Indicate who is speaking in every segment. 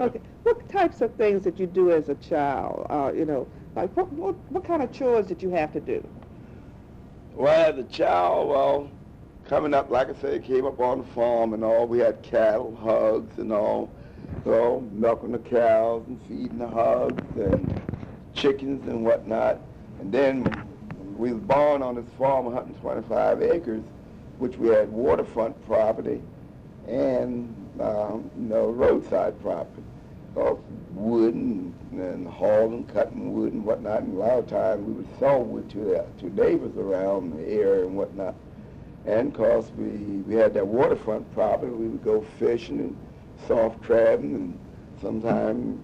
Speaker 1: Okay. What types of things did you do as a child? You know, like what kind of chores did you have to do?
Speaker 2: Well, as a child, well, coming up, like I said, came up on the farm and all. We had cattle, hogs and all. So milking the cows and feeding the hogs and chickens and whatnot. And then we was born on this farm, 125 acres, which we had waterfront property and roadside property. Wood and hauling, cutting wood and whatnot. And a lot of times we would sell wood to neighbors around the area and whatnot. And of course we had that waterfront property. We would go fishing and soft crabbing, and sometimes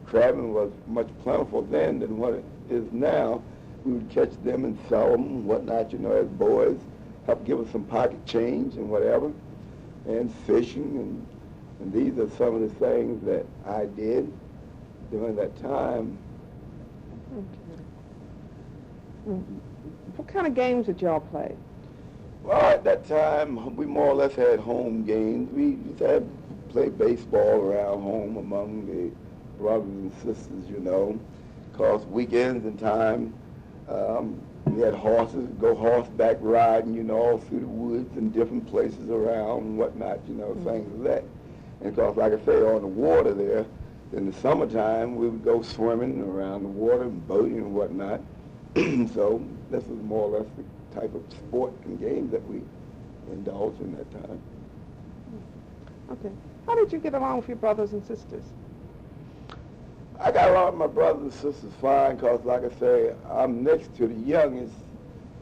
Speaker 2: crabbing was much plentiful then than what it is now. We would catch them and sell them and whatnot, as boys, help give us some pocket change and whatever, and fishing, and these are some of the things that I did during that time.
Speaker 1: Okay. What kind of games did y'all play?
Speaker 2: Well, at that time, we more or less had home games. We used to play baseball around home among the brothers and sisters, Of course, weekends and time, we had horses, go horseback riding, all through the woods and different places around and whatnot, things like that. And of course, like I say, on the water there, in the summertime, we would go swimming around the water and boating and whatnot. So this was more or less the type of sport and games that we indulged in that time.
Speaker 1: Okay. How did you get along with your brothers and sisters?
Speaker 2: I got along with my brothers and sisters fine because, like I say, I'm next to the youngest,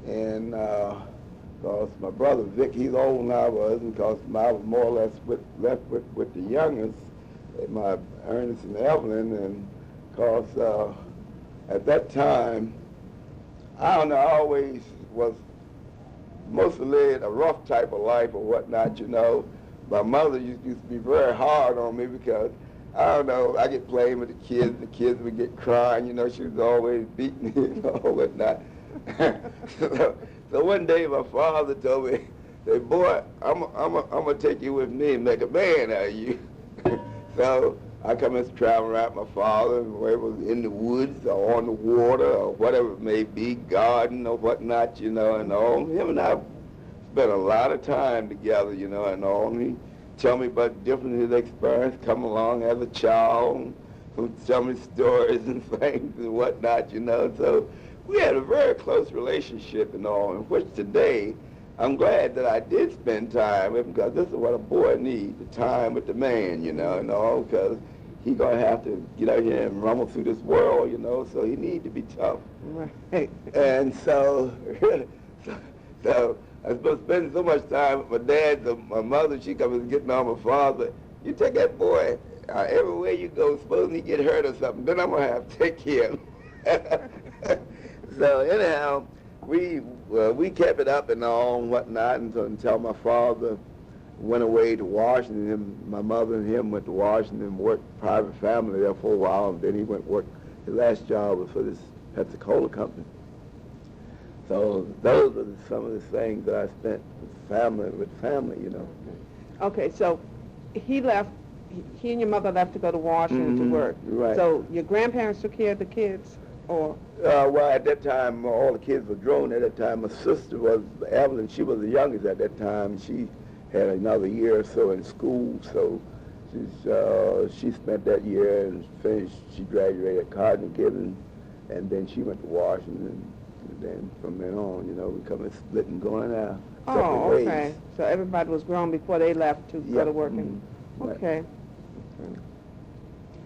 Speaker 2: and because my brother Vic, he's older than I was, and because I was more or less left with the youngest, my Ernest and Evelyn, and because at that time, I don't know, I always was mostly led a rough type of life or whatnot, My mother used to be very hard on me because, I don't know, I get playing with the kids would get crying, she was always beating me, whatnot. So one day my father told me, said, boy, I'm gonna take you with me and make a man out of you. So I come and travel around with my father, whether it was in the woods or on the water or whatever it may be, garden or whatnot, and all. Him and I spent a lot of time together, and all. And he tell me about different his experience coming along as a child, and tell me stories and things and whatnot, So we had a very close relationship and all, in which today I'm glad that I did spend time with him because this is what a boy needs, the time with the man, and all, because he's going to have to get out here and rumble through this world, so he needs to be tough.
Speaker 1: Right.
Speaker 2: And so I was supposed to spend so much time with my dad, so my mother, she comes getting on my father. You take that boy everywhere you go, supposing he get hurt or something, then I'm going to have to take care of him. So anyhow, we kept it up and all and whatnot until my father went away to Washington. My mother and him went to Washington and worked private family there for a while, and then he went to work. His last job was for this Pensacola company. So those are some of the things that I spent with family,
Speaker 1: Okay, so he and your mother left to go to Washington to work.
Speaker 2: Right.
Speaker 1: So your grandparents took care of the kids, or?
Speaker 2: Well, at that time, all the kids were grown at that time. My sister was, Evelyn, she was the youngest at that time. She had another year or so in school, so she spent that year and finished. She graduated at Cardinal Gibbon, and then she went to Washington. And then from then on, we come and split and going out separate ways.
Speaker 1: Okay. So everybody was grown before they left to go to work. Okay.
Speaker 2: Right.